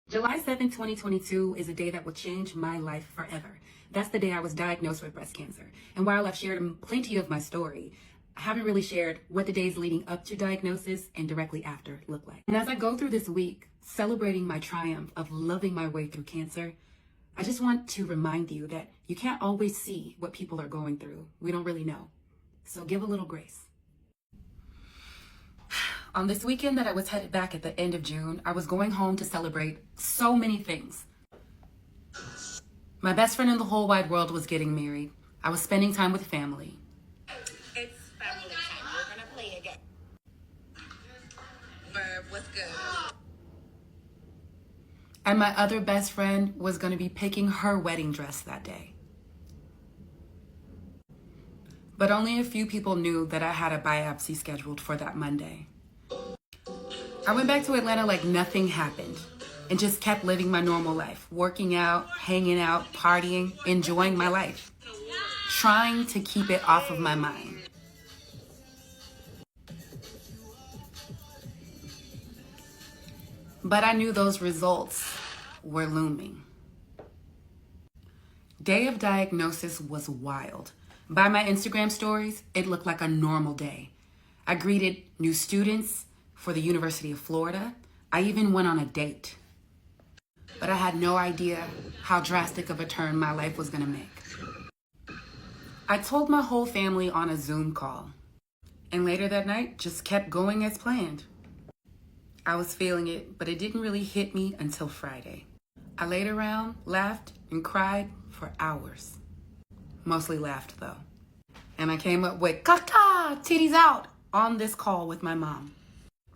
July 7th, 2022 is a day that will change my life forever. That's the day I was diagnosed with breast cancer. And while I've shared plenty of my story, I haven't really shared what the days leading up to diagnosis and directly after look like. And as I go through this week, celebrating my triumph of loving my way through cancer, I just want to remind you that you can't always see what people are going through. We don't really know. So give a little grace. On this weekend that I was headed back at the end of June, I was going home to celebrate so many things. My best friend in the whole wide world was getting married. I was spending time with family. It's family time. We're gonna play again. Verb, what's good? And my other best friend was going to be picking her wedding dress that day. But only a few people knew that I had a biopsy scheduled for that Monday. I went back to Atlanta like nothing happened and just kept living my normal life, working out, hanging out, partying, enjoying my life, trying to keep it off of my mind. But I knew those results were looming. Day of diagnosis was wild. By my Instagram stories, it looked like a normal day. I greeted new students for the University of Florida. I even went on a date. But I had no idea how drastic of a turn my life was gonna make. I told my whole family on a Zoom call, and later that night just kept going as planned. I was feeling it, but it didn't really hit me until Friday. I laid around, laughed, and cried for hours. Mostly laughed though. And I came up with "Kaka, titties out" on this call with my mom.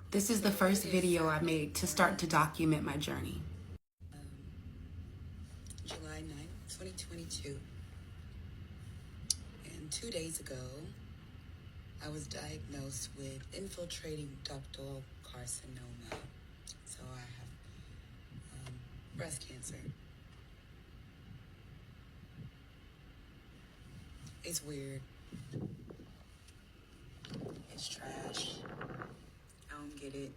This is the first video I made to start to document my journey. July 9th, 2022. And 2 days ago, I was diagnosed with infiltrating ductal carcinoma. So I have breast cancer. It's weird. It's trash. I don't get it.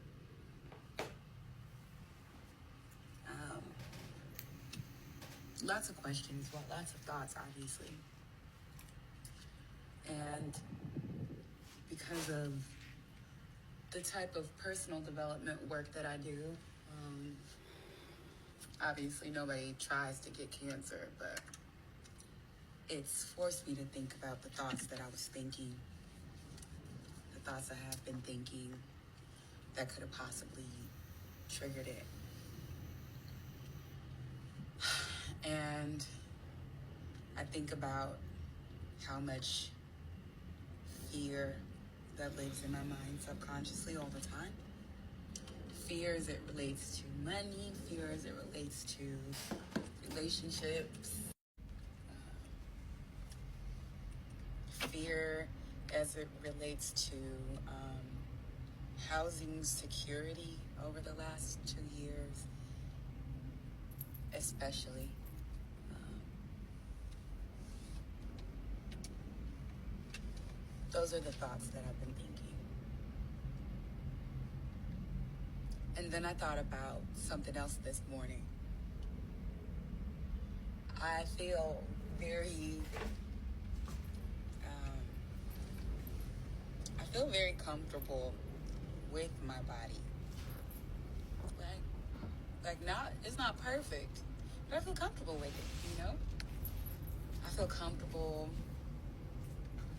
Lots of questions, well, lots of thoughts, obviously. And because of the type of personal development work that I do, obviously nobody tries to get cancer, but it's forced me to think about the thoughts that I was thinking, the thoughts I have been thinking that could have possibly triggered it. And I think about how much fear that lives in my mind subconsciously all the time. Fear as it relates to money, fear as it relates to relationships, fear as it relates to housing security over the last 2 years, especially. Those are the thoughts that I've been thinking. And then I thought about something else this morning. I feel very comfortable with my body. It's not perfect, but I feel comfortable with it, you know? I feel comfortable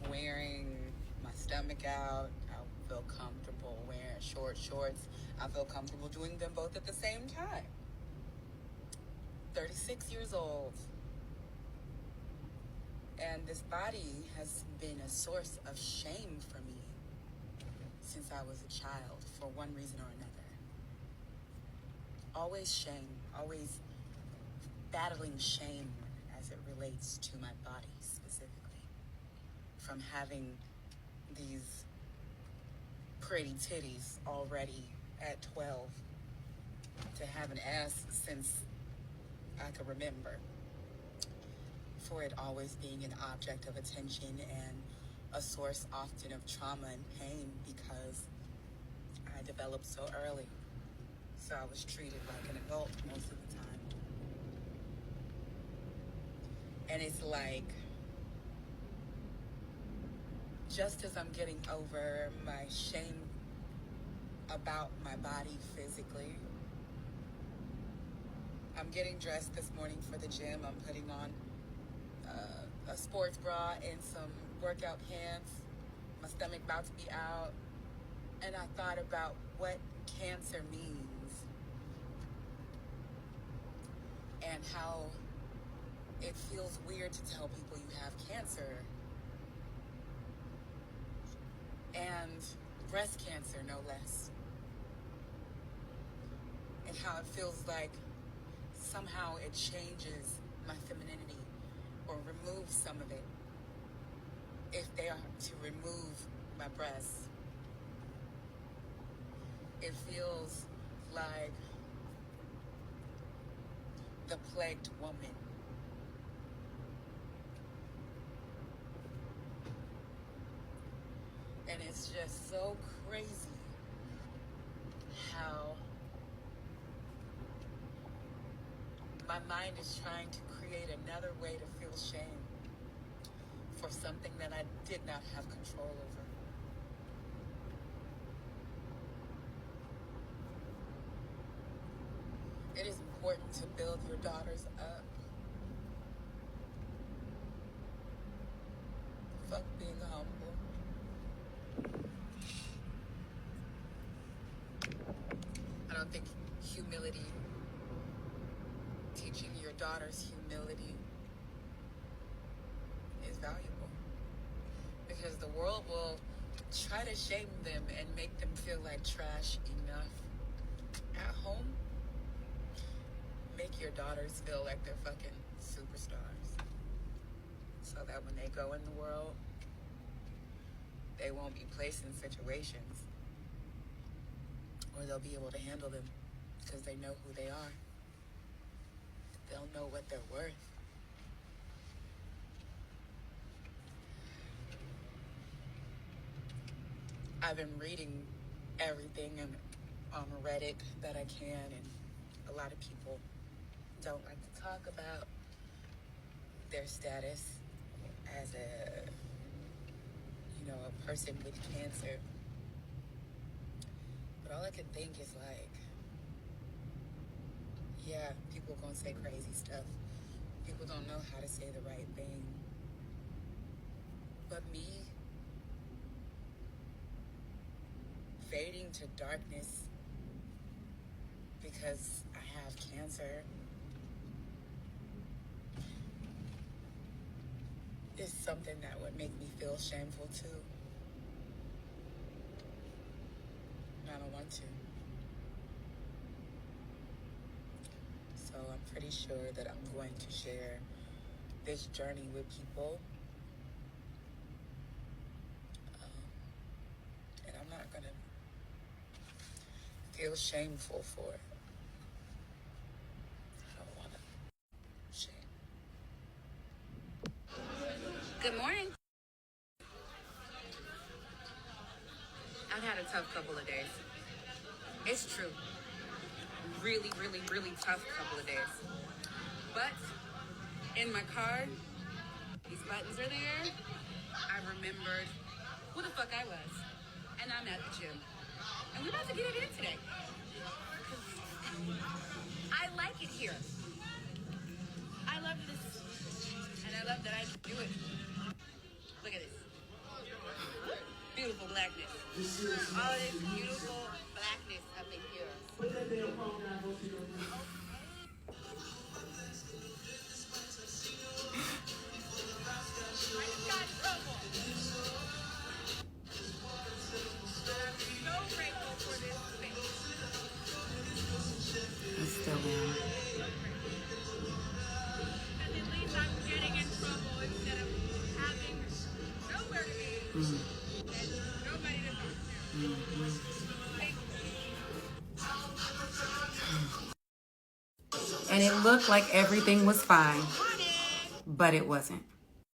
wearing my stomach out. I feel comfortable wearing short shorts. I feel comfortable doing them both at the same time. 36 years old. And this body has been a source of shame for me since I was a child, for one reason or another. Always shame, always battling shame as it relates to my body specifically. From having these pretty titties already at 12 to have an ass since I could remember. For it always being an object of attention and a source often of trauma and pain because I developed so early. So I was treated like an adult most of And it's like, just as I'm getting over my shame about my body physically, I'm getting dressed this morning for the gym. I'm putting on a sports bra and some workout pants. My stomach about to be out. And I thought about what cancer means and how it feels weird to tell people you have cancer. And breast cancer, no less. And how it feels like somehow it changes my femininity or removes some of it if they are to remove my breasts. It feels like the plagued woman. And it's just so crazy how my mind is trying to create another way to feel shame for something that I did not have control over. It is important to build your daughters up. Fuck being humble. I don't think humility, teaching your daughters humility is valuable. Because the world will try to shame them and make them feel like trash enough. At home, make your daughters feel like they're fucking superstars. So that when they go in the world, they won't be placed in situations or they'll be able to handle them because they know who they are. They'll know what they're worth. I've been reading everything on Reddit that I can, and a lot of people don't like to talk about their status as a person with cancer. But all I can think is like, yeah, people gonna say crazy stuff. People don't know how to say the right thing. But me, fading to darkness because I have cancer is something that would make me feel shameful too. And I don't want to. So I'm pretty sure that I'm going to share this journey with people. And I'm not gonna feel shameful for it. I don't wanna shame. Good morning. I've had a tough couple of days. It's true. Really, really, really tough couple of days. But in my car, these buttons are there. I remembered who the fuck I was. And I'm at the gym. And we're about to get it in today. I like it here. I love this. And I love that I can do it. Look at this. Beautiful blackness. All this beautiful blackness up in here. Put that damn phone down, go see your I just got in trouble. So grateful for this space. It's still down. Because at least I'm getting in trouble instead of having nowhere to be. And nobody to talk to. And it looked like everything was fine, but it wasn't.